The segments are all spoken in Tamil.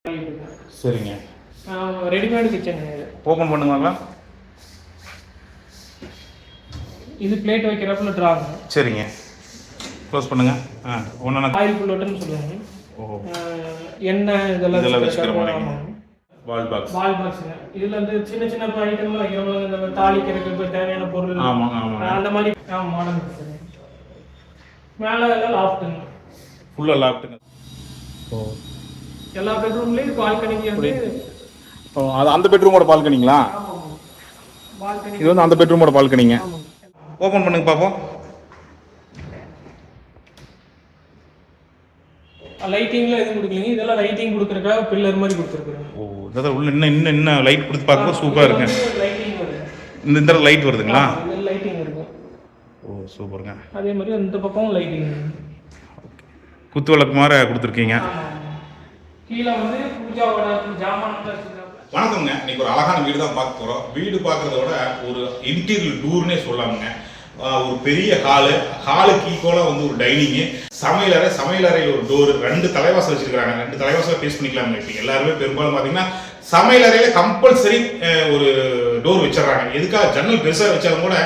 சரிங்க. ரெடிமேடு கிச்சன் இது. ஓப்பன் பண்ணுங்களா? இது பிளேட் வைக்கிறப்பல ட்ராங்க. சரிங்க. க்ளோஸ் பண்ணுங்க. ஒண்ணா ஆயில் புல்லோட்டன்னு சொல்லுவாங்க. ஓஹோ. எண்ணெய் இதெல்லாம் வச்சுக்கிற மாதிரி. வால் பாக்ஸ். வால் பாக்ஸ்ங்க. இதுல வந்து சின்ன சின்ன ஐட்டம்லாம் வைக்கிறவங்க இந்த தாளிக்கிறதுக்கு தேவையான பொருள். அந்த மாதிரி மாடல் இருக்குது. மேல எல்லாம் லாஃப்ட்டுங்க. ஃபுல்லா லாஃப்ட்டுங்க. ஓ. எல்லா பெட்ரூம்லயும் பால்கனிக்கு வந்து அது அந்த பெட்ரூமோட பால்கனிங்களா? பால்கனி. இது வந்து அந்த பெட்ரூமோட பால்கனிங்க. ஓபன் பண்ணுங்க பாப்போம். லைட்டிங்ல எதுவும் கொடுக்கலங்க. இதெல்லாம் லைட்டிங் கொடுக்கறதுக்காக பில்லர் மாதிரி கொடுத்துருக்காங்க. ஓ, இதெல்லாம் உள்ள இன்னும் லைட் கொடுத்து பார்க்கும்போது சூப்பரா இருக்கு. லைட்டிங் வருது. இந்த லைட் வருதுங்களா? இந்த லைட்டிங் இருக்கு. ஓ, சூப்பருங்க. அதே மாதிரி அந்த பக்கம் லைட்டிங். குத்து விளக்கு மாதிரி கொடுத்துருக்கீங்க. கீழ வந்து பூஜாவோட ஜாமான்கள். வணக்கம்ங்க. இன்னைக்கு ஒரு அழகான வீடு தான் பார்க்க போறோம். வீடு பார்க்கறத விட ஒரு இன்டீரியர் டூர்னே சொல்லாமுங்க. ஒரு பெரிய ஹாலுக்கு ஈக்குவலா வந்து ஒரு டைனிங்கு, சமையலறையில் ஒரு டோர், 2 தலைவாசல் வச்சிருக்காங்க. 2 தலைவாசல பேஸ் பண்ணிக்கலாங்க. இப்போ எல்லாருமே பெரும்பாலும் பார்த்தீங்கன்னா சமையலறையில கம்பல்சரி ஒரு டோர் வச்சிடறாங்க. எதுக்காக? ஜன்னல் பெருசாக வச்சாலும் கூட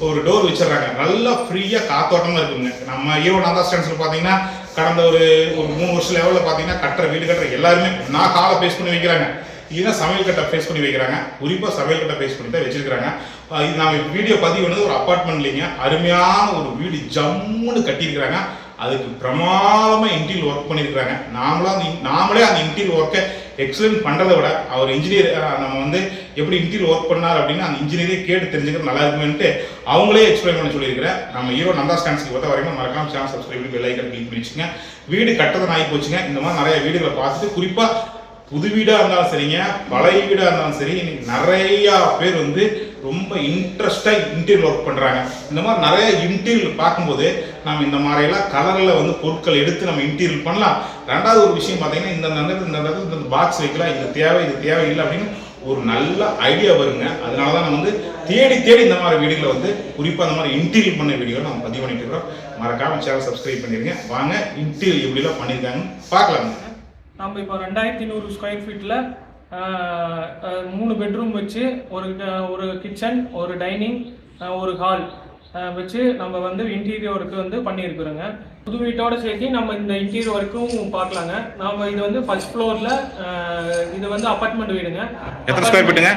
ஒரு டோர் வச்சிடறாங்க. நல்லா ஃப்ரீயாக காத்தோட்டமாக இருக்குங்க. நம்ம ஈரோடு நாதா ஸ்டாண்ட்ஸில் பார்த்தீங்கன்னா கடந்த ஒரு 3 வருஷம் லெவலில் பார்த்தீங்கன்னா வீடு கட்டுற எல்லாருமே நான் ஹாலை பேஸ் பண்ணி வைக்கிறாங்க, இல்லைன்னா சமையல் கட்டை ஃபேஸ் பண்ணி வைக்கிறாங்க. குறிப்பாக சமையல் கட்டை ஃபேஸ் பண்ணி தான் வச்சிருக்காங்க. இது நான் வீடியோ பதிவு பண்ணது ஒரு அப்பார்ட்மெண்ட் இல்லைங்க, அருமையான ஒரு வீடு ஜம்முன்னு கட்டியிருக்கிறாங்க. அதுக்கு பிரமாதமாக இன்டீரியர் ஒர்க் பண்ணியிருக்கிறாங்க. நாமளே அந்த இன்டீரியர் ஒர்க்கை எக்ஸலன்ட் பண்ணுறதை விட அவர் இன்ஜினியர் நம்ம வந்து எப்படி இன்டீரியர் ஒர்க் பண்ணார் அப்படின்னு அந்த இன்ஜினியரே கேட்டு தெரிஞ்சுக்கிறது நல்லா இருக்குமென்ட்டு அவங்களே எக்ஸ்பிளைன் பண்ண சொல்லியிருக்கிறேன். நம்ம ஈரோடு நந்தா ஸ்டாண்ட்ஸ்க்கு பொறுத்த வரைக்கும் மறக்காம சேனல் சப்ஸ்கிரைப் பண்ணி பெல் ஐக்கன் கிளிக் பண்ணி வச்சுங்க. வீடு கட்டதான் ஆகி போச்சுங்க. இந்த மாதிரி நிறைய வீடுகளை பார்த்துட்டு குறிப்பாக புது வீடாக இருந்தாலும் சரிங்க, பழைய வீடாக இருந்தாலும் சரி, இன்னைக்கு நிறையா பேர் வந்து ரொம்ப இன்ட்ரெஸ்டாக இன்டீரியர் ஒர்க் பண்ணுறாங்க. இந்த மாதிரி நிறைய இன்டீரியர் பார்க்கும்போது நம்ம இந்த மாதிரியெல்லாம் கலரில் வந்து பொருட்கள் எடுத்து நம்ம இன்டீரியர் பண்ணலாம். ரெண்டாவது ஒரு விஷயம் பார்த்தீங்கன்னா இந்த பாக்ஸ் வைக்கலாம், இது தேவையில்லை அப்படின்னு ஒரு நல்ல ஐடியா வருங்க. அதனால தான் நம்ம வந்து தேடி இந்த மாதிரி வீடுகளை வந்து குறிப்பாக அந்த மாதிரி இன்டீரியர் பண்ண வீடுகளை நம்ம பதிவு பண்ணிட்டு இருக்கிறோம். மறக்காம சேனல் சப்ஸ்கிரைப் பண்ணிருங்க. வாங்க இன்டீரியர் எப்படிலாம் பண்ணியிருக்காங்கன்னு பார்க்கலாங்க. நம்ம இப்போ 2200 ஸ்கொயர் ஃபீட்டில் 3 பெட்ரூம் வச்சு ஒரு கிச்சன், ஒரு டைனிங், ஒரு ஹால் வச்சு நம்ம வந்து இன்டீரியர் ஒர்க்கு வந்து பண்ணியிருக்கிறோங்க. புது வீட்டோட சேர்த்து நம்ம இந்த இன்டீரியர் ஒர்க்கும் பார்க்கலாங்க. நம்ம இது வந்து ஃபர்ஸ்ட் ஃப்ளோரில் இது வந்து அப்பார்ட்மெண்ட் வீடுங்க. எத்தனை ஸ்கொயர் ஃபீட்டுங்க?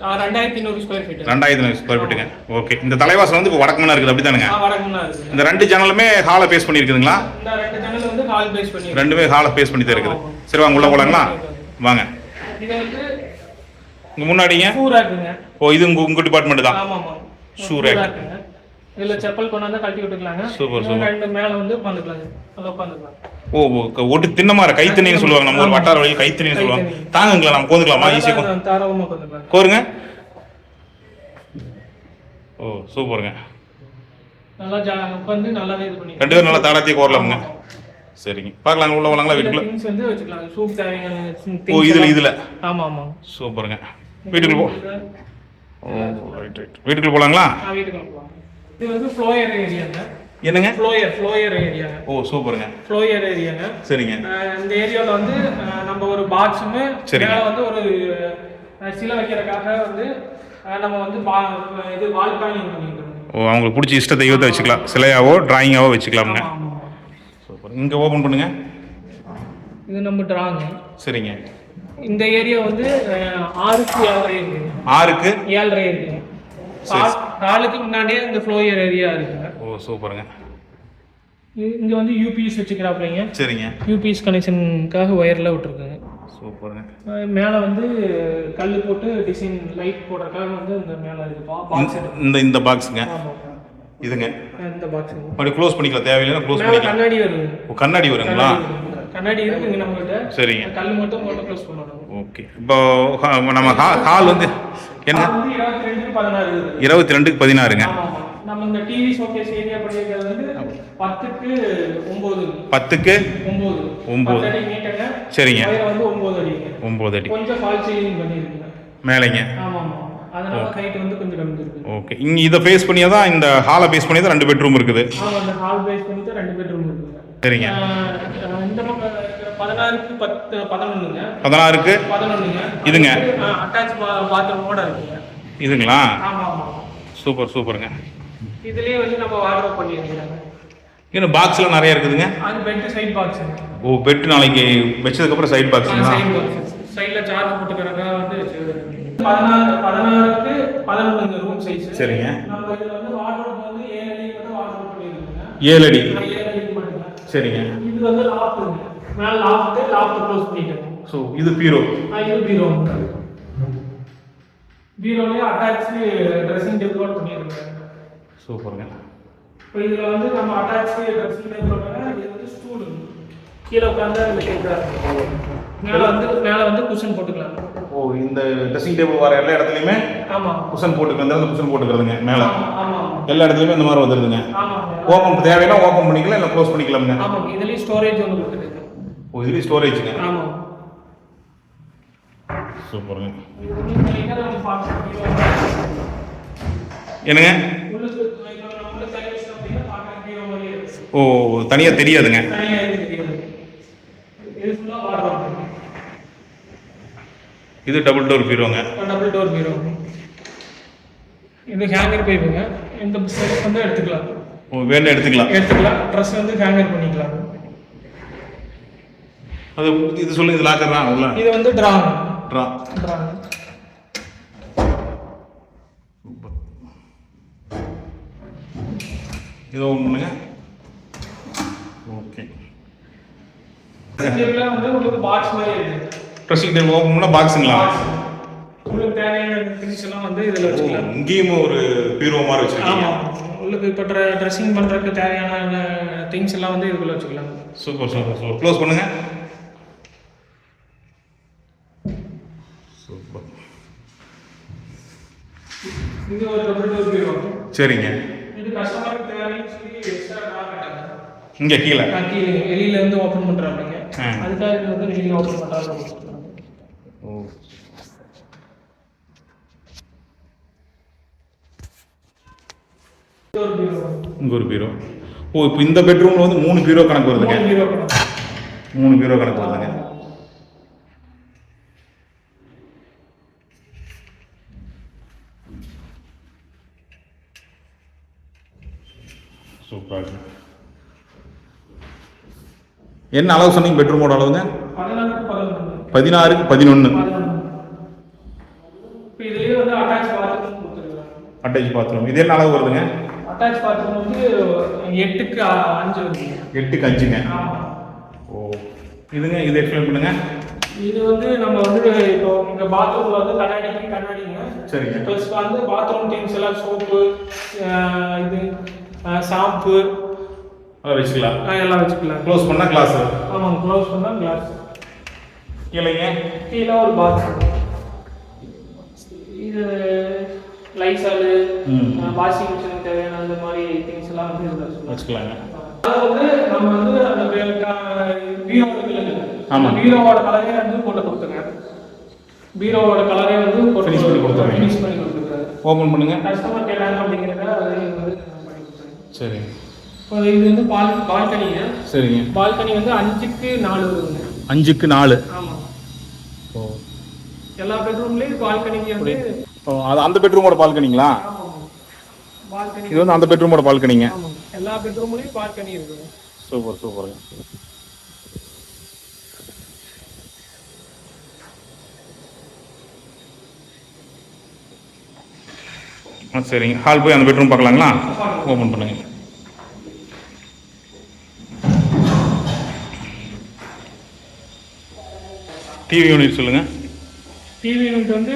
2200 ஸ்கொயர் ஃபீட். 2200 ஸ்கொயர் ஃபீட்டுங்க. ஓகே. இந்த தலைவாசல் வந்து இப்போ வடக்குமனா இருக்குது, அப்படி தானுங்க? வடக்குமனா இருக்குது. இந்த 2 ஜன்னலுமே ஹாலை பேஸ் பண்ணி இருக்குதுங்களா? இந்த 2 ஜன்னல் வந்து ஹால் பேஸ் பண்ணி. ரெண்டுமே ஹாலை பேஸ் பண்ணி தான் இருக்குது. சரி, வாங்க உள்ள போலாங்களா? வாங்க. இது வந்து உங்க முன்னாடிங்க ஷூ ரேக்குங்க. ஓ, இது உங்க டிபார்ட்மெண்ட் தான்? ஆமாமா, ஷூ ரேக். இதுல செப்பல் கொண்டாந்து கழட்டி விட்டுக்கலாங்க. Super super. 2 மேல வந்து உட்காந்துக்கலாங்க. அத உட்காந்துக்கலாம். ஓ, ஒட்டு திண்ணமார கைத்தணின்னு சொல்லுவாங்க. நம்ம ஒரு வட்டார வழியில் கைத்தணின்னு சொல்லுவாங்க. தாங்குங்களா? நம்ம கோந்துக்கலாமா? ஈஸியா தாராளமா கோந்துக்கலாம். கோருங்க. ஓ, சூப்பருங்க. நல்லா உட்கார்ந்து நல்லாவே இது பண்ணி 2 பேரும் நல்லா தாராத்திய கோரலாமுங்க. சரிங்க, பார்க்கலாம். உள்ள போலாங்களா? வீட்டுக்குள்ள திங்ஸ் வந்து வச்சுக்கலாம். சூப் தேவையான திங்ஸ். ஓ, இதுல ஆமா ஆமா, சூப்பருங்க. வீட்டுக்குள்ள போ. ஓ, ரைட். வீட்டுக்குள்ள போலாங்களா? வீட்டுக்குள்ள போலாம். இது வந்து ஃப்ளோயர் ஏரியாங்க. என்னங்க? ஃப்ளோயர் ஏரியாங்க. ஓ, சூப்பருங்க. ஃப்ளோயர் ஏரியாங்க. சரிங்க. இந்த ஏரியால வந்து நம்ம ஒரு பாக்ஸுமே மேல வந்து ஒரு சிலை வைக்கிறதுக்காக வந்து நம்ம வந்து இது வால் பேனலிங் பண்ணிருக்கோம். ஓ, அவங்களுக்கு பிடிச்ச இஷ்ட தெய்வத்தை வச்சுக்கலாம். சிலையாவோ டிராயிங்காவோ வச்சுக்கலாமுங்க. சூப்பர். இங்க ஓபன் பண்ணுங்க. இது நம்ம டிராயிங். சரிங்க. இந்த ஏரியா வந்து 6க்கு 7.5 இருக்கு. 6க்கு 7.5 இருக்கு. ஹாலுக்கு முன்னாடியே இந்த ஃப்ளோயர் ஏரியா இருக்குங்க. ஓ, சூப்பருங்க. இங்க வந்து யூபிஎஸ் வச்சுக்கிறாப்லங்க. சரிங்க. யூபிஎஸ் கனெக்ஷனுக்காக ஒயர்ல விட்டுருக்காங்க. சூப்பருங்க. மேல வந்து கல் போட்டு டிசைன் லைட் போடுறதுக்காக வந்து இந்த மேல இருக்கு பாக்ஸ். இந்த பாக்ஸ்ங்க. இதுங்க இந்த பாக்ஸ் அப்படி க்ளோஸ் பண்ணிக்கலாம். தேவையில்லைனா க்ளோஸ் பண்ணிக்கலாம். கண்ணாடி வருது. ஓ, கண்ணாடி வருங்களா? கண்ணாடி இருக்குங்க நம்ம கிட்ட. சரிங்க. கல் மட்டும் போட்டு க்ளோஸ் பண்ணனும். ஓகே. இப்போ நம்ம ஹால் வந்து என்ன 22க்கு 16 இருக்கு. 22க்கு 16ங்க. ஆமா. நம்ம இந்த டிவி ஷோகேஸ் ஏரியா பண்ணிருக்கிறது வந்து 10க்கு 9. 10க்கு 9. 9 அடி மீட்டர்ங்க. சரிங்க. வயர் வந்து 9 அடிங்க. 9 அடி. கொஞ்சம் ஃபால் சீலிங் பண்ணிருக்கீங்க மேலேங்க. ஆமா. அதனால ஹைட் வந்து கொஞ்சம் கம்மி இருக்கு. ஓகே. இங்க இத பேஸ் பண்ணியே தான் இந்த ஹாலை பேஸ் பண்ணியே தான் 2 பெட்ரூம் இருக்குது. ஆமா, இந்த ஹால் பேஸ் பண்ணி தான் 2 பெட்ரூம் இருக்குது. சரிங்க. இந்த பக்கம் இருக்கிறப்ப 16க்கு 10 11ங்க. 16க்கு 11ங்க. இதுங்க அட்டாச் பாத்ரூமோட இருக்குங்க. இதுங்களா? ஆமா ஆமா. சூப்பர் சூப்பருங்க. இதுலயே வந்து நம்ம வார்ட்ரோப் பண்ணிருக்கோம். இன்னும் பாக்ஸ்ல நிறைய இருக்குதுங்க. அது பெட் சைடு பாக்ஸ்ங்க. ஓ, பெட் நாளைக்கு வெச்சதுக்கு அப்புறம் சைடு பாக்ஸ்ங்களா? Side box. சைடுல சார்ஜ் போட்டுக்கறதுக்கு வந்து 16க்கு 11ங்க ரூம் சைஸ். சரிங்க. நம்ம இதுல வந்து வார்ட்ரோப் வந்து 7 அடி வந்து வார்ட்ரோப் பண்ணிருக்கோங்க. 7 அடி. 7 அடி பண்ணுங்க. சரிங்க. இது வந்து லாஃப்ட்ங்க. மேல லாஃப்ட் க்ளோஸ் பண்ணிட்டோம். சோ இது பீரோ. இது பீரோ. பீரோலயே அட்டாச் ட்ரெஸ்ஸிங் டேபிள் பண்ணிருக்கோம். சூப்பருங்க. இப்போ இதுல வந்து நம்ம அட்டாச் ட்ரெஸ்ஸிங் டேபிள் போட்டா இது வந்து ஸ்டூல். கீழ உட்கார்ந்தா இந்த கேக்குறா. மேல வந்து குஷன் போட்டுக்கலாம். ஓ, இந்த ட்ரெஸ்ஸிங் டேபிள் வர எல்லா இடத்துலயுமே ஆமா குஷன் போட்டுக்கலாம். அந்த குஷன் போட்டுக்கிறதுங்க மேல. ஆமா. எல்லா இடத்துலயுமே இந்த மாதிரி வந்துருதுங்க. ஆமா. ஓபன் தேவைன்னா ஓபன் பண்ணிக்கலாம், இல்ல க்ளோஸ் பண்ணிக்கலாம்ங்க. ஆமா. இதுலயே ஸ்டோரேஜ் வந்து கொடுத்துருக்கு. ஓ, இதுலயே ஸ்டோரேஜ்ங்க. ஆமா. சூப்பருங்க. இது வந்து நீங்க நம்ம பாக்கலாம். என்னங்க? உங்களுக்கு நம்ம சர்வீஸ் அப்படினா பார்க்க பீரோ மாதிரி இருக்கு. ஓ, தனியா தெரியாதுங்க. தனியா தெரியாது. இது ஃபுல்லா வார்ட்ரோப். இது டபுள் டோர் பீரோங்க. டபுள் டோர் பீரோ. இது ஹேங்கர் பைப்புங்க. இந்த செல்ஃப் வந்து எடுத்துக்கலாம். ஓ, வேணா எடுத்துக்கலாம். ட்ரெஸ் வந்து ஹேங்கர் பண்ணிக்கலாம். அது இது சொல்லுங்க, இது லாக்கர் தான் இல்ல? இது வந்து ட்ரா. சூப்பர். இது ஒண்ணுங்க. ஓகே. இதுல வந்து உங்களுக்கு பாக்ஸ் மாதிரி இருக்கு. ட்ரெஸ்ஸிங் டேபிள் ஓபன் பண்ணா பாக்ஸ்ங்களா? உங்களுக்கு தேவையான திங்ஸ் எல்லாம் வந்து இதுல வச்சுக்கலாம். இங்கேயும் ஒரு பீரோ மாதிரி வச்சிருக்கீங்க. ஆமா. உங்களுக்கு இப்ப ட்ரெஸ்ஸிங் பண்றதுக்கு தேவையான திங்ஸ் எல்லாம் வந்து இதுக்குள்ள வச்சுக்கலாம். Super super super. க்ளோஸ் பண்ணுங்க. சூப்பர். இது ஒரு டபுள் டோர் பீரோ. சரிங்க. இது கஸ்டமருக்கு தேவைன்னு சொல்லி எக்ஸ்ட்ரா ட்ரா கட்டாங்க. இங்க கீழ வெளியில இருந்து ஓபன் பண்றாங்க. அதுக்காக இது வந்து வெளியில ஓபன் பண்றாங்க. ஓ. இங்க ஒரு பீரோ. ஓ, இப்போ இந்த பெட்ரூம்ல வந்து 3 பீரோ கணக்கு வருதுங்க. 3 பீரோ கணக்கு வருதுங்க. சூப்பர். என்ன அளவு சொன்னீங்க பெட்ரூமோட அளவுங்க? 16க்கு 11. இப்போ இதுலயே வந்து அட்டாச் பாத்ரூம் கொடுத்துருக்காங்க. Attach bathroom. இது என்ன அளவு வருதுங்க? அட்டாச் பாத்ரூம் வந்து 8க்கு 5 வருதுங்க. 8க்கு 5ங்க. ஓ, இதுங்க இது எக்ஸ்பிளைன் பண்ணுங்க. இது வந்து நம்ம வந்து இப்போ இங்க பாத்ரூம்ல வந்து கண்ணாடிங்க. சரிங்க. ப்ளஸ் வந்து பாத்ரூம் திங்ஸ் எல்லாம் சோப்பு, இது ஷாம்பு அதெல்லாம் வச்சுக்கலாம். எல்லாம் வச்சுக்கலாம். க்ளோஸ் பண்ணா கிளாஸ். ஆமாம், க்ளோஸ் பண்ணா கிளாஸ். கீழங்க கீழே ஒரு பாக்ஸ். இது லைசால், வாஷிங் மிஷினுக்கு தேவையான அந்த மாதிரி திங்ஸ் எல்லாம் வந்து இதில் வச்சுக்கலாங்க. அது வந்து நம்ம வந்து அந்த பீரோ இருக்குல்ல, ஆமாம், பீரோவோட கலரே வந்து போட்டு கொடுத்துங்க. பீரோவோட கலரே வந்து ஃபினிஷ் பண்ணி கொடுத்துருக்காரு. ஓப்பன் பண்ணுங்க. கஸ்டமர் கேட்டாங்க அப்படிங்கிறத அதையும் வந்து பண்ணி கொடுத்துருங்க. சரி. இப்போ இது வந்து பால்கனிங்க. சரிங்க. பால்கனி வந்து 5க்கு 4 வருதுங்க. 5க்கு 4. ஆமாம். ஓ, எல்லா பெட்ரூம்லேயும் பால்கனிக்கு வந்து அது அந்த பெட்ரூமோட பால்கனிங்களா? பால்கனி இது வந்து அந்த பெட்ரூமோட பால்கனிங்க. எல்லா பெட்ரூம்லயும் பால்கனி இருக்குங்க. சூப்பர் சூப்பருங்க. சரிங்க. ஹால் போய் அந்த பெட்ரூம் பார்க்கலாங்களா? ஓப்பன் பண்ணுங்க. டிவி யூனிட் சொல்லுங்க. டிவி யூனிட் வந்து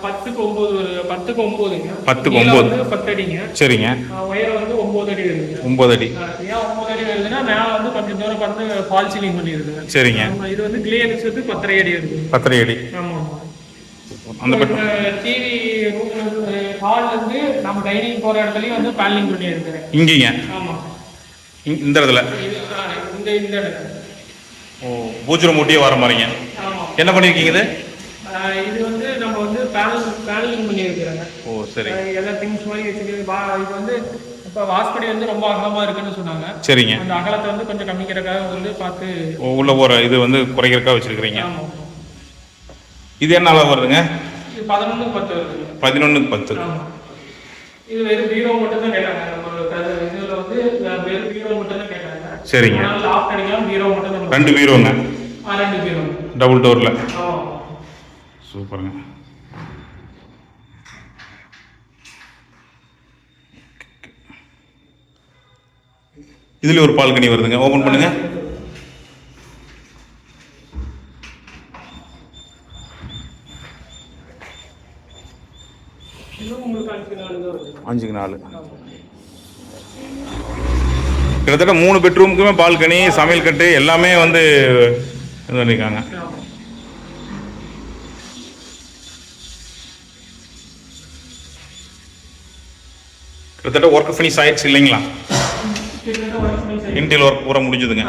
10க்கு 9 10க்கு 9ங்க. 10க்கு 9 10 அடிங்க. சரிங்க. உயரம் வந்து 9 அடி வருதுங்க. 9 அடி. ஏன் 9 அடி வருதுன்னா மேல வந்து கொஞ்சம் தூரம் வந்து ஃபால் சீலிங் பண்ணிருக்குங்க. சரிங்க. இது வந்து கிளியரன்ஸ் வந்து 10 அடி வருது. 10 அடி. ஆமா. அந்த பெட்ரூம் டிவி ரூம் ஹால்ல இருந்து நம்ம டைனிங் போற இடத்துலயும் வந்து பேனலிங் பண்ணி இருக்குறேன். இங்கீங்க. ஆமா. இந்த இடத்துல இந்த இடத்துல. ஓ, பூஜ்ஜிர மூட்டியே வர மாதிரிங்க. ஆமா. என்ன பண்ணிருக்கீங்க இது? இது வந்து நம்ம வந்து பேனலிங் பண்ணி இருக்கிறாங்க. ஓ, சரி. எல்லா திங்ஸ் மாதிரி வச்சிருக்கு. இது வந்து இப்போ வாஸ்படி வந்து ரொம்ப அகலமா இருக்குன்னு சொன்னாங்க. சரிங்க. அந்த அகலத்தை வந்து கொஞ்சம் கம்மிக்கிறதுக்காக வந்து பார்த்து உள்ள போகிற இது வந்து குறைக்கிறதுக்காக வச்சுருக்கிறீங்க. ஆமாம். இது என்ன அளவு வருதுங்க? இது 11x10 வருது. 11x10. ஆமாம். இது வெறும் பீரோ மட்டும் தான் கேட்டாங்க. நம்ம இதில் வந்து வெறும் பீரோ மட்டும் தான் கேட்டாங்க. சரிங்க. லாஃப்ட் அடிக்கலாம், பீரோ மட்டும் தான். 2 பீரோங்க. 2 பீரோ. டபுள் டோரில். ஆமாம். சூப்பருங்க. இதுல ஒரு பால்கனி வருதுங்க. ஓபன் பண்ணுங்க. இது உங்களுக்கு 5x4 தான் வருது. 5x4. கிட்டத்தட்ட 3 பெட்ரூமுக்குமே பால்கனி, சமையல் கட்டு எல்லாமே வந்து இது பண்ணிருக்காங்க. கிட்டத்தட்ட ஒர்க் ஃபினிஷ் ஆயிடுச்சு இல்லைங்களா? இன்டீரியர் ஒர்க் பூரா முடிஞ்சதுங்க.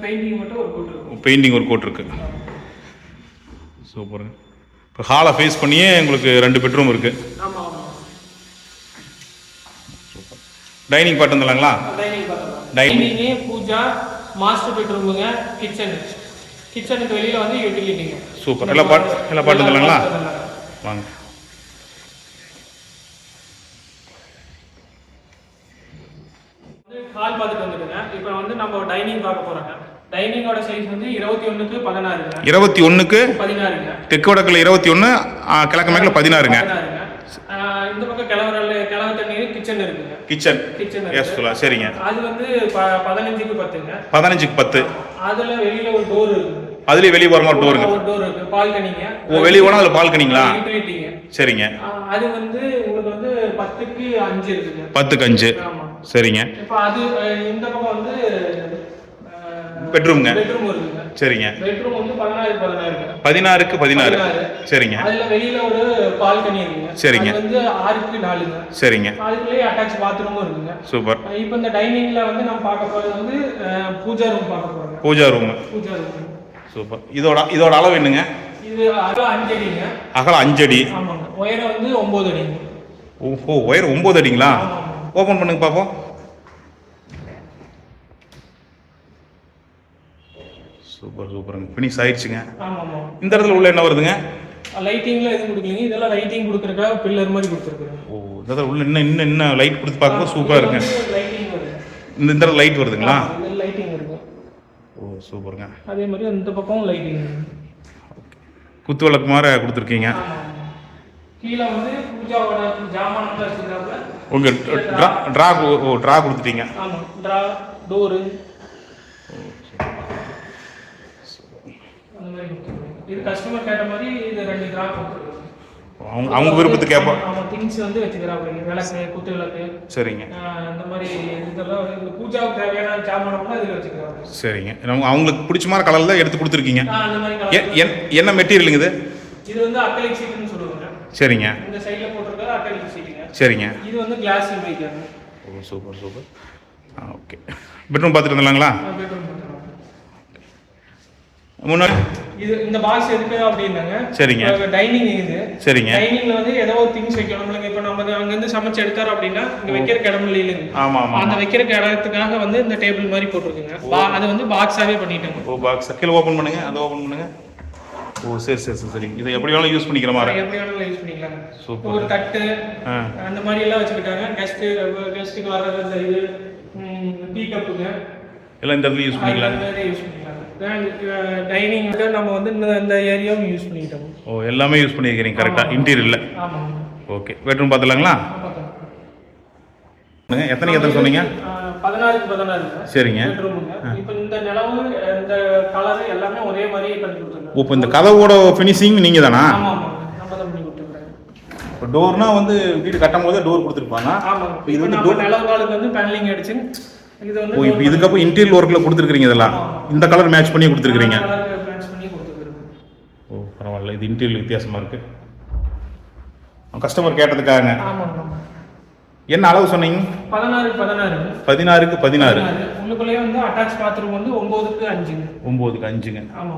பெயிண்டிங் ஒர்க் கோட் இருக்கு. சூப்பருங்க. இப்போ ஹாலை ஃபேஸ் பண்ணியே உங்களுக்கு 2 பெட்ரூம் இருக்கு. டைனிங் பார்ட் வந்துலாங்களா? டைனிங், பூஜா, மாஸ்டர் பெட்ரூமுங்க, கிச்சனுக்கு வெளியில வந்து யூட்டிலிட்டிங்க. சூப்பர். எல்லா பாட்டு வந்துலாங்களா? வாங்க. ஹால் பார்த்துட்டு வந்துடுங்க. இப்போ வந்து நம்ம டைனிங் பார்க்க போறாங்க. டைனிங்கோட சைஸ் வந்து 21x16ங்க. 21x16ங்க. தெற்கு வடக்குல 21, கிழக்கு மேற்குல 16ங்க. இந்த பக்கம் கிழவு தண்ணீர் கிச்சன் இருக்குங்க. கிச்சன் எஸ் சொல்லலாம். சரிங்க. அது வந்து 15x10ங்க. 15x10. அதுல வெளியில ஒரு டோர் இருக்கு. அதுலயே வெளிய வர மாதிரி டோருங்க. ஒரு டோர் இருக்கு. பால்கனிங்க. ஓ, வெளிய போனா அதுல பால்கனிங்களா? யூட்டிலிட்டிங்க. சரிங்க. அது வந்து உங்களுக்கு வந்து 10x5 இருக்குங்க. 10x5. ஆமா. சரிங்க. இப்போ அது இந்த பக்கம் வந்து பெட்ரூம்ங்க. பெட்ரூம் இருக்குங்க. சரிங்க. பெட்ரூம் வந்து 16x16ங்க. 16x16. சரிங்க. அதுல வெளியில ஒரு பால்கனி இருக்குங்க. சரிங்க. அது வந்து 6x4ங்க. சரிங்க. அதுக்குள்ளே அட்டாச் பாத்ரூமும் இருக்குங்க. சூப்பர். இப்போ இந்த டைனிங்ல வந்து நம்ம பார்க்க போறது வந்து பூஜா ரூம் பார்க்க போறோம். பூஜா ரூம். சூப்பர். இதோட அளவு என்னங்க? இது அகலம் 5 அடிங்க. அகலம் 5 அடி. ஆமாங்க. உயரம் வந்து 9 அடிங்க. ஓஹோ, உயரம் 9 அடிங்களா? ஓபன் பண்ணுங்க பாப்போம். சூப்பருங்க. ஃபினிஷ் ஆயிடுச்சுங்க. ஆமாமா. இந்த இடத்துல உள்ள என்ன வருதுங்க? லைட்டிங்ல எதுவும் கொடுக்கலீங்க. இதெல்லாம் லைட்டிங் கொடுக்கறதுக்காக பில்லர் மாதிரி கொடுத்துருக்காங்க. ஓ, இந்த இடத்துல உள்ள இன்னும் லைட் கொடுத்து பார்க்கும்போது சூப்பரா இருக்குங்க. லைட்டிங் வருது. இந்த இடத்துல லைட் வருதுங்களா? இந்த லைட்டிங் இருக்கு. ஓ, சூப்பருங்க. அதே மாதிரி அந்த பக்கம் லைட்டிங். குத்து விளக்கு மாதிரி கொடுத்துருக்கீங்க. கீழ வந்து பூஜாவோட ஜாமான்கள் வச்சிருக்காங்க. உங்க ட்ரா கொடுத்துட்டீங்க. ஆமா. Draw, door. அந்த மாதிரி இது கஸ்டமர் கேட்ட மாதிரி இது 2 ட்ரா கொடுத்துருக்காங்க. அவங்க விருப்பத்துக்கு கேட்போம். ஆமா, திங்ஸ் வந்து வச்சுக்கிறாங்க. விளக்கு, குத்து விளக்கு. சரிங்க. அந்த மாதிரி இதெல்லாம் இந்த பூஜாவுக்கு தேவையான ஜாமானம்லாம் இதுல வச்சுக்கிறாங்க. சரிங்க. அவங்களுக்கு பிடிச்ச மாதிரி கலர்ல எடுத்து கொடுத்துருக்கீங்க. அந்த மாதிரி கலர். என்ன மெட்டீரியலுங்க இது? இது வந்து அக்ரிலிக் ஷீட்னு சொல்லுவாங்க. சரிங்க. இந்த சைடுல போட்டுருக்கிறது அக்ரிலிக் ஷீட்டுங்க. சரிங்க. இது வந்து கிளாஸ் வைக்காங்க. ஓ, சூப்பர். ஓகே. பெட்ரூம் பார்த்துட்டு வந்துடலாங்களா? பெட்ரூம் பார்த்துடலாம். முன்னாடி இது இந்த பாக்ஸ் எதுக்கு அப்படின்னாங்க. சரிங்க. டைனிங் இது. சரிங்க. டைனிங்ல வந்து ஏதோ ஒரு திங்ஸ் வைக்கணும். இப்போ நம்ம அங்க இருந்து சமைச்சு எடுத்தாரோம் அப்படின்னா இங்க வைக்கிற இடம் இல்லைங்க. ஆமா. அந்த வைக்கிற இடத்துக்காக வந்து இந்த டேபிள் மாதிரி போட்டுருக்குங்க. அது வந்து பாக்ஸாவே பண்ணிட்டாங்க. ஓ, பாக்ஸ் கீழ ஓபன் பண்ணுங்க. அதை ஓபன் பண்ணுங்க. ஓ, சரி. இதை எப்படி வேணாலும் யூஸ் பண்ணிக்கிற மாதிரி. எப்படி வேணாலும் யூஸ் பண்ணிக்கலாம். சூப்பர். ஒரு தட்டு அந்த மாதிரி எல்லாம் வச்சுக்கிட்டாங்க. கெஸ்ட்டுக்கு வர்றது இந்த இது டீ கப்புங்க எல்லாம் இந்த இடத்துல யூஸ் பண்ணிக்கலாம். யூஸ் பண்ணிக்கலாம். டைனிங் நம்ம வந்து இந்த ஏரியாவும் யூஸ் பண்ணிட்டோம். ஓ, எல்லாமே யூஸ் பண்ணிக்கிறீங்க கரெக்டா இன்டீரியர்ல. ஆமாம். ஓகே. பெட்ரூம் பார்த்துலாங்களா? எத்தனை சொன்னீங்க? 16x16. சரிங்க. பெட்ரூமுங்க. இப்போ இந்த நிலவு இந்த கலர் எல்லாமே ஒரே மாதிரி பண்ணி கொடுத்துருக்காங்க. இப்போ இந்த கதவோட ஃபினிஷிங் நீங்க தானா? ஆமா. நம்ம தான் பண்ணி கொடுத்துருக்காங்க. இப்போ டோர்னா வந்து வீடு கட்டும் போதே டோர் கொடுத்துருப்பாங்க. ஆமா. இது வந்து நம்ம நிலவு காலுக்கு வந்து பேனலிங் அடிச்சு இது வந்து ஓ, இப்போ இதுக்கப்புறம் இன்டீரியர் ஒர்க்ல கொடுத்துருக்கீங்க. இதெல்லாம் இந்த கலர் மேட்ச் பண்ணி கொடுத்துருக்கீங்க. ஓ, பரவாயில்ல. இது இன்டீரியர் வித்தியாசமா இருக்கு. கஸ்டமர் கேட்டதுக்காக. என்ன அளவு சொன்னீங்க? 16x16. 16x16. உள்ளுக்குள்ளே வந்து அட்டாச் பாத்ரூம் வந்து 9x5. 9x5ங்க. ஆமா.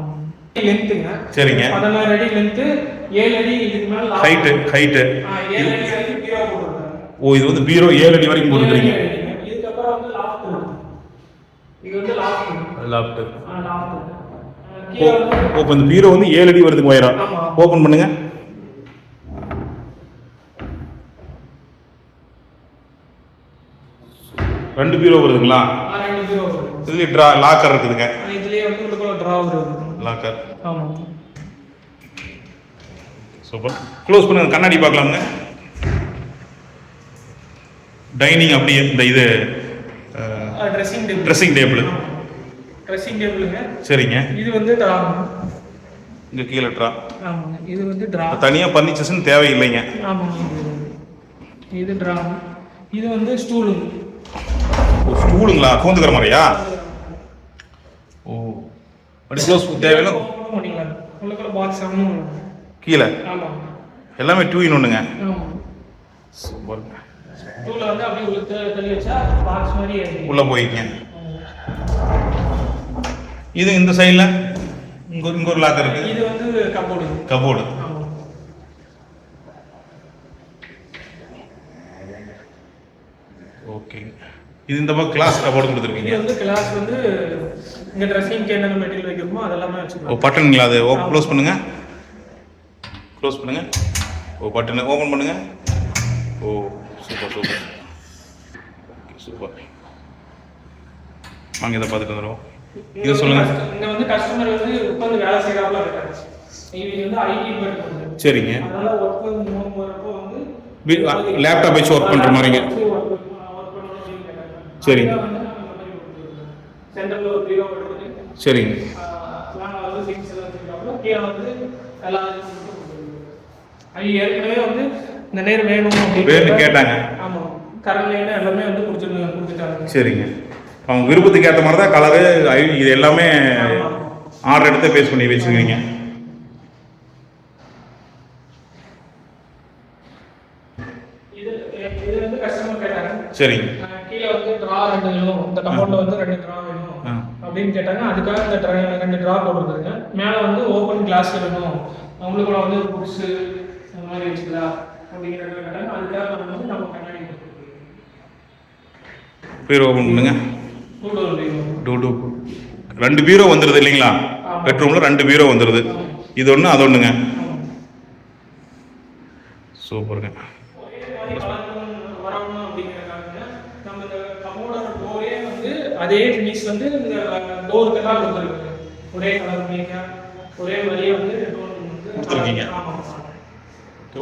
லெந்த்ங்க. சரிங்க. 16 அடி லெந்த், 7 அடி இதுக்கு மேல ஹைட். 7 அடி வரைக்கும் பீரோ போட்டுருக்காங்க. ஓ இது வந்து பீரோ 7 அடி வரைக்கும் போட்டுக்கிறீங்க. இதுக்கப்புறம் வந்து லாஃப்ட் இருக்கு. இது வந்து லாஃப்ட். ஓ இப்போ இந்த பீரோ வந்து 7 அடி வருதுங்க உயரம். ஓபன் பண்ணுங்க. ரெண்டு பீரோ வருதுங்களா? ரெண்டு பீரோ வருது. இதுல லாக்கர் இருக்குதுங்க. இதுலயே வந்து உங்களுக்கு டிராவர் இருக்கு. லாக்கர். ஆமா. சூப்பர். க்ளோஸ் பண்ணுங்க, கண்ணாடி பார்க்கலாமுங்க. டைனிங் அப்படியே இந்த இது ட்ரெஸ்ஸிங் டேபிள். ட்ரெஸ்ஸிங் டேபிளுங்க. சரிங்க. இது வந்து டிரா. இங்க கீழ டிரா. ஆமாங்க. இது வந்து டிரா. தனியா பர்னிச்சர்ஸ் தேவையில்லைங்க. ஆமாங்க. இது டிரா. இது வந்து ஸ்டூலுங்க. ஓ ஸ்டூலுங்களா? கூந்துக்கிற மாதிரியா? ஓ அப்படி க்ளோஸ் தேவையில்லை. உள்ளுக்குள்ள பாக்ஸ் ஆகும் கீழே. ஆமா. எல்லாமே 2 in 1ங்க. ஆமா. சூப்பர். ஸ்டூல வந்து அப்படியே உள்ள தள்ளி வச்சா பாக்ஸ் மாதிரி உள்ள போயிங்க. இது இந்த சைடுல இங்க ஒரு லாக்கர் இருக்கு. இது வந்து கபோர்டு. ஆமா. ஓகே. இது இந்த பக்கம் கிளாஸ் கபோர்டு கொடுத்துருக்கீங்க. இது வந்து கிளாஸ் வந்து இங்க ட்ரெஸ்ஸிங்க்கு என்னென்ன மெட்டீரியல் வைக்கணுமோ அதெல்லாம் வச்சுக்கலாம். ஓ பட்டன்ங்களா? அது க்ளோஸ் பண்ணுங்க. ஓ பட்டன் ஓபன் பண்ணுங்க. ஓ சூப்பர். வாங்க இதை பார்த்துட்டு வந்துடுவோம். இது சொல்லுங்க. இங்க வந்து கஸ்டமர் வந்து உட்கார்ந்து வேலை செய்யறாப்ல இருக்காங்க. இது வந்து ஐடி டிபார்ட்மென்ட். சரிங்க. அதனால ஒர்க் வரப்போ வந்து லேப்டாப் வச்சு ஒர்க் பண்ற மாதிரிங்க. சரிங்க. சென்டர்ல ஒரு பீரோ எடுத்து. சரிங்க. நான் வந்து திங்ஸ் எல்லாம் வச்சிருக்காங்க. கீழ வந்து எல்லாம் ஏற்கனவே வந்து இந்த நேரம் வேணும் அப்படின்னு கேட்டாங்க. ஆமா. கரண்ட் லைன் எல்லாமே வந்து கொடுத்துட்டாங்க. சரிங்க. அவங்க விருப்பத்துக்கு ஏற்ற மாதிரி தான் கலரு இது எல்லாமே ஆர்டர் எடுத்து பேஸ் பண்ணி வச்சுருக்கீங்க. இது வந்து கஸ்டமர் கேட்டாங்க. சரிங்க. கீழே வந்து டிரா 2 வேணும், இந்த கபோர்ட்ல வந்து 2 டிரா வேணும் அப்படின்னு கேட்டாங்க. அதுக்காக இந்த 2 டிரா போட்டுருக்குங்க. மேலே வந்து ஓப்பன் கிளாஸ் வேணும், அவங்களுக்கு வந்து புக்ஸ் அந்த மாதிரி வச்சுக்கலாம் அப்படிங்கிறத கேட்டாங்க. அதுக்காக வந்து நம்ம கண்ணாடி பீரோ ஓப்பன் பண்ணுங்க. 2 பீரோ வந்துடுது இல்லைங்களா? பெட்ரூம்ல 2 பீரோ வந்துடுது. இது ஒன்று அது ஒன்றுங்க. சூப்பருங்க. அதே ஃபினிஷ் வந்து இந்த டோருக்கெல்லாம் கொடுத்துருக்கு. ஒரே கலர் பண்ணிக்க ஒரே மாதிரியே வந்து கொடுத்துருக்கீங்க.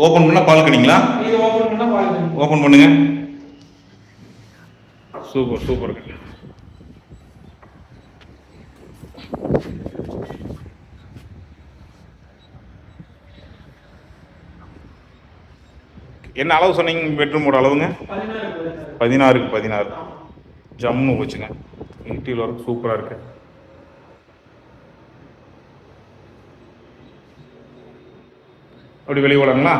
ஓப்பன் பண்ணால் பால்கனிங்களா? இது ஓப்பன் பண்ணால் பால்கனி. ஓப்பன் பண்ணுங்க. சூப்பர். என்ன அளவு சொன்னீங்க பெட்ரூமோட அளவுங்க? 16க்கு 16. ஜம்மு வச்சுங்க. இன்டீரியர் ஒர்க் சூப்பராக இருக்கு. அப்படி வெளியே போலாங்களா?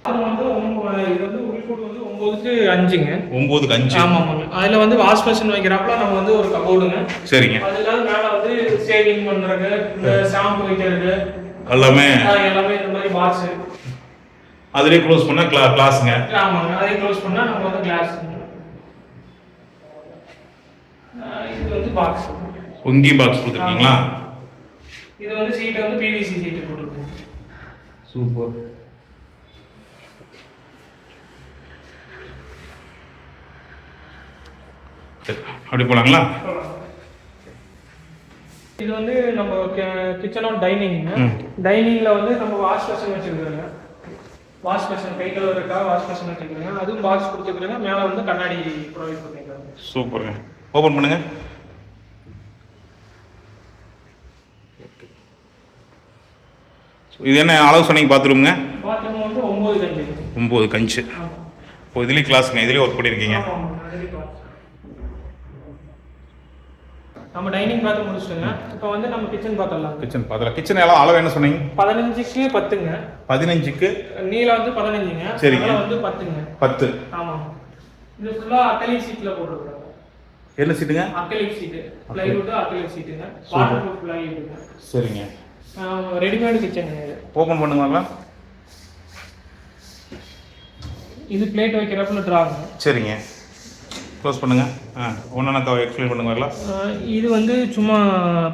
இது வந்து உள்கூடு வந்து 9க்கு 5ங்க. 9க்கு 5. ஆமாங்க. அதுல வந்து வாஷ் பேஷன் வைக்கிறப்பல நம்ம வந்து ஒரு கபோர்டுங்க. சரிங்க. அதுல மேல வந்து சேவிங் பண்றது, இந்த ஷாம்பு வைக்கிறது எல்லாமே இந்த மாதிரி பாக்ஸ். அதுலயே க்ளோஸ் பண்ணா கிளாஸ்ங்க. ஆமாங்க. அதே க்ளோஸ் பண்ணா நம்ம வந்து கிளாஸ். இது வந்து பாக்ஸ். ஒங்கி பாக்ஸ் கொடுத்துருக்கீங்களா? இது வந்து சீட் வந்து பிவிசி சீட் போட்டுருக்கோம். சூப்பர். அப்படி போலாங்களா? இது வந்து நம்ம கிச்சனோட டைனிங். டைனிங்ல வந்து நம்ம வாஷ் பேஷன் வச்சிருக்காங்க. வாஷ் பேஷன் கை கழுவுறதுக்காக வாஷ் பேஷன் வச்சிருக்காங்க. அதுவும் பாக்ஸ் கொடுத்துருக்காங்க. மேல வந்து கண்ணாடி ப்ரொவைட் பண்ணிருக்காங்க. சூப்பருங்க. ஓபன் பண்ணுங்க. இது என்ன அளவு சொன்னீங்க பாத்ரூம்ங்க? பாத்ரூம் வந்து 9 கஞ்சி. இப்போ இதுலயே கிளாஸ்ங்க. இதுலயே ஒர்க் பண்ணிருக்கீங்க. நம்ம டைனிங் பார்த்து முடிச்சிட்டோங்க. இப்போ வந்து நம்ம கிச்சன் பார்த்தலாம். கிச்சன் எல்லாம் அளவு என்ன சொன்னீங்க? 15க்கு 10ங்க. 15க்கு நீளம் வந்து 15ங்க. சரிங்க. வந்து 10ங்க. 10. ஆமா. இது ஃபுல்லா அக்ரிலிக் ஷீட்ல போட்டுருக்காங்க. என்ன சீட்டுங்க? Acrylic sheet. ப்ளைவுட் அக்ரிலிக் ஷீட்டுங்க. வாட்டர் ப்ரூஃப் ப்ளைவுட்ங்க. சரிங்க. Readymade kitchen. ஓபன் பண்ணுங்களா? இது பிளேட் வைக்கிறப்பல ட்ராங்க. சரிங்க, க்ளோஸ் பண்ணுங்க. ஒன்றா எக்ஸ்பிளைன் பண்ணுங்க வரலாம். இது வந்து சும்மா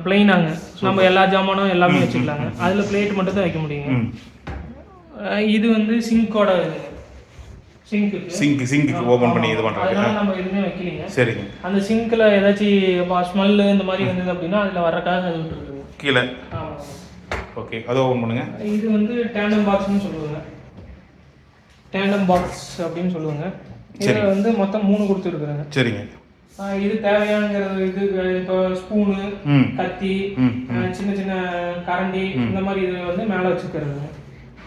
பிளைனாங்க, நம்ம எல்லா ஜாமானும் எல்லாமே வச்சுக்கலாங்க. அதில் பிளேட் மட்டும் தான் வைக்க முடியுங்க. இது வந்து சிங்கோட சிங்க்கு ஓபன் பண்ணி இது பண்றது. அதனால நம்ம எதுவுமே வைக்கலீங்க. சரிங்க. அந்த சிங்க்ல ஏதாச்சும் ஸ்மெல் இந்த மாதிரி வந்தது அப்படின்னா அதில் வர்றக்காக அது விட்டுருக்குங்க கீழே. ஆமாம். ஓகே, அதை ஓபன் பண்ணுங்க. இது வந்து டேண்டம் பாக்ஸ்னு சொல்லுவாங்க. டேண்டம் பாக்ஸ் அப்படின்னு சொல்லுவாங்க. இதில் வந்து மொத்தம் 3 கொடுத்துருக்குறாங்க. சரிங்க. இது தேவையானங்கிறது இது இப்போ ஸ்பூனு, கத்தி, சின்ன சின்ன கரண்டி இந்த மாதிரி இது வந்து மேலே வச்சுக்கிறதுங்க.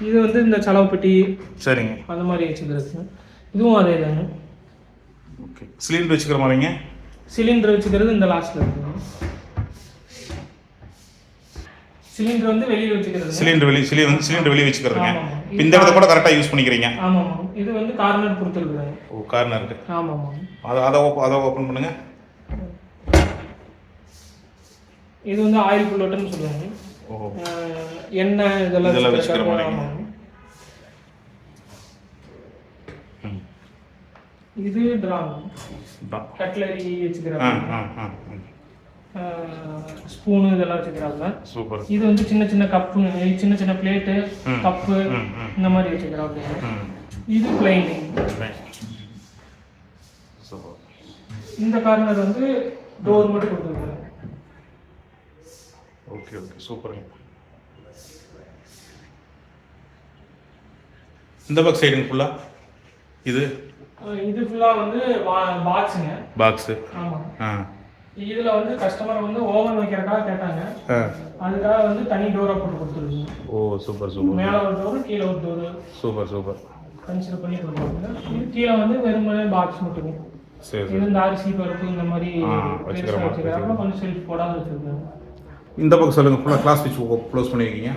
இது வந்து இந்த செலவு பெட்டி. சரிங்க. அந்த மாதிரி வச்சுக்கிறது. இதுவும் அதே தாங்க. ஓகே, சிலிண்டர் வச்சுக்கிற மாதிரிங்க. சிலிண்டர் வச்சுக்கிறது இந்த லாஸ்ட்ல இருக்குங்க. சிலிண்டர் வந்து வெளியே வச்சுக்கிறது. சிலிண்டர் வெளியே வச்சுக்கிறதுங்க. இந்த இடத்த கூட கரெக்டாக யூஸ் பண்ணிக்கிறீங்க. ஆமாம். இது வந்து கார்னர் கொடுத்துருக்குறாங்க. ஓ, கார்னர் இருக்கு. ஆமாம். அதை ஓப்பன் பண்ணுங்க. இது வந்து ஆயில் புல்லட்னு சொல்லுவாங்க. ஓ, எண்ணெய் இதெல்லாம் வச்சுக்கிற மாதிரி. இது ட்ராம், கட்லரி வச்சுக்கிறாங்க. ஸ்பூனு இதெல்லாம் வச்சுக்கிறாங்க. சூப்பர். இது வந்து சின்ன சின்ன கப்பு, சின்ன சின்ன பிளேட்டு, கப்பு இந்த மாதிரி வச்சுக்கிறாங்க. இது பிளைன். இந்த கார்னர் வந்து டோர் மட்டும் கொடுத்துருக்காங்க. ஓகே ஓகே, சூப்பருங்க. இந்த பக்கம் சைடுங்க ஃபுல்லா இது ஃபுல்லா வந்து பாக்ஸுங்க. பாக்ஸ். ஆமா. இதுல வந்து கஸ்டமர் வந்து ஓவன் வைக்கிறதுக்காக கேட்டாங்க. அதுக்காக வந்து தனி டோரா போட்டு கொடுத்துருக்கோம். ஓ, சூப்பர் சூப்பர். மேல ஒரு டோர், கீழ ஒரு டோர். Super super. கன்சிடர் பண்ணி கொடுத்துருக்கோம். இது கீழ வந்து வெறுமனே பாக்ஸ் மட்டும். சரி. இது இந்த அரிசி பருப்பு இந்த மாதிரி வச்சுக்கிறோம். கொஞ்சம் செல்ஃப் போடாத வச்சிருக்கோம். இந்த பக்கம் சொல்லுங்க. ஃபுல்லா கிளாஸ் ஸ்விட்ச் க்ளோஸ் பண்ணிருக்கீங்க.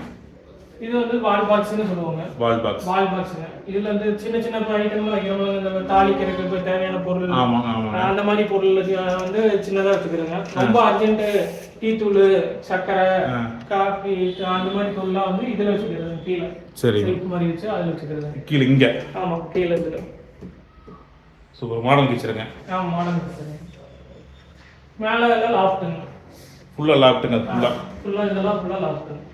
இது வந்து வால் பாக்ஸ்னு சொல்லுவாங்க. வால் பாக்ஸ்ங்க. இதுல வந்து சின்ன சின்ன ஐட்டம்லாம் வைக்கிறோம். இந்த தாளிக்கிறதுக்கு தேவையான பொருள், அந்த மாதிரி பொருள் வந்து சின்னதா வச்சுக்கிறோங்க. ரொம்ப அர்ஜென்ட் டீ தூள், சர்க்கரை, காஃபி அந்த மாதிரி பொருள்லாம் வந்து இதுல வச்சுக்கிறது. கீழே சரி மாதிரி வச்சு அதில் வச்சுக்கிறது. கீழே இங்க. ஆமா, கீழே இதுல. சூப்பர். மாடர்ன் கிச்சனுங்க. Modern kitchen. மேல எல்லாம் லாஃப்ட்டுங்க. ஃபுல்லா லாஃப்ட்டுங்க. ஃபுல்லா இதெல்லாம் ஃபுல்லா லாஃப்ட்டுங்க.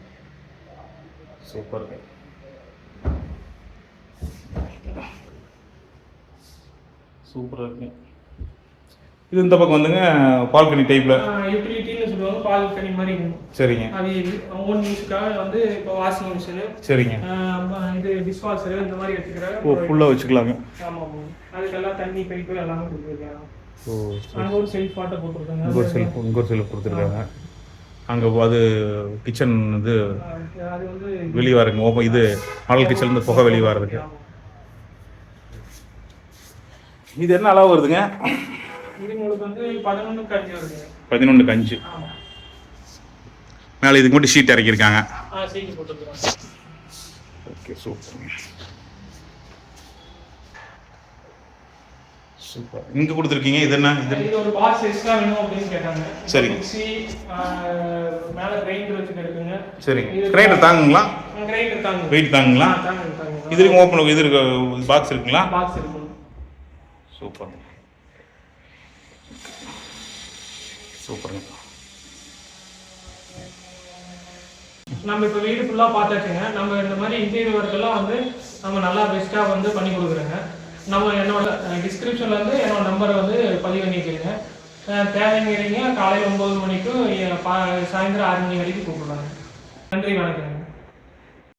சூப்பர். சூப்பரா இருக்கு. இது இந்த பக்கம் வந்துங்க பால்கனி டைப்ல யூட்டிலிட்டின்னு சொல்லுவாங்க. பால்கனி மாதிரி. சரிங்க. அது ஓன் யூஸ்க்காக வந்து இப்போ வாஷிங் மிஷின். சரிங்க. இது டிஷ்வாஷர் இந்த மாதிரி வச்சுக்கிறாங்க. ஓ, ஃபுல்லா வச்சுக்கலாங்க. ஆமா. அதுக்கெல்லாம் தண்ணி பைப்பு எல்லாமே கொடுத்துருக்காங்க. ஓ, அங்க ஒரு செல்ஃப் வாட்டர் போட்டுருக்காங்க. இங்க ஒரு செல்ஃப் கொடுத்துருக்காங்க. அங்கே அது கிச்சன் இது வெளியே வரங்க. ஓப்பன் இது மாடல் கிச்சன்லேருந்து புகை வெளியே வர்றதுக்கு. இது என்ன அளவு வருதுங்க? இது உங்களுக்கு வந்து 11 5 வருது. 11 5. மேலே இதுக்கு மட்டும் ஷீட் இறக்கியிருக்காங்க. ஷீட் போட்டுருக்காங்க. Okay, super super. இங்க கொடுத்துருக்கீங்க. இது என்ன? இது ஒரு பாக்ஸ் எக்ஸ்ட்ரா வேணும் அப்படின்னு கேட்டாங்க. சரி. மிக்ஸி, மேல கிரைண்டர் வச்சு இருக்குங்க. சரி. கிரைண்டர் தாங்குங்களா? கிரைண்டர் தாங்குங்க. வெயிட் தாங்குங்களா? தாங்குங்க. இதுக்கு ஓபன் இது இருக்கு, பாக்ஸ் இருக்குங்களா? பாக்ஸ் இருக்கு. Super super. நம்ம இப்போ வீடு ஃபுல்லாக பார்த்தாச்சுங்க. நம்ம இந்த மாதிரி இன்டீரியர் ஒர்க் எல்லாம் வந்து நம்ம நல்லா பெஸ்ட்டாக வந்து பண்ணி கொடுக்குறோங்க. நம்ம என்னோட டிஸ்கிரிப்ஷனில் வந்து என்னோட நம்பரை வந்து பதிவு பண்ணிக்கிறீங்க. தேவைங்கிறீங்க காலையில் 9 மணிக்கும் சாயந்தரம் 6 மணி வரைக்கும் கூப்பிடுறாங்க. நன்றி, வணக்கம்.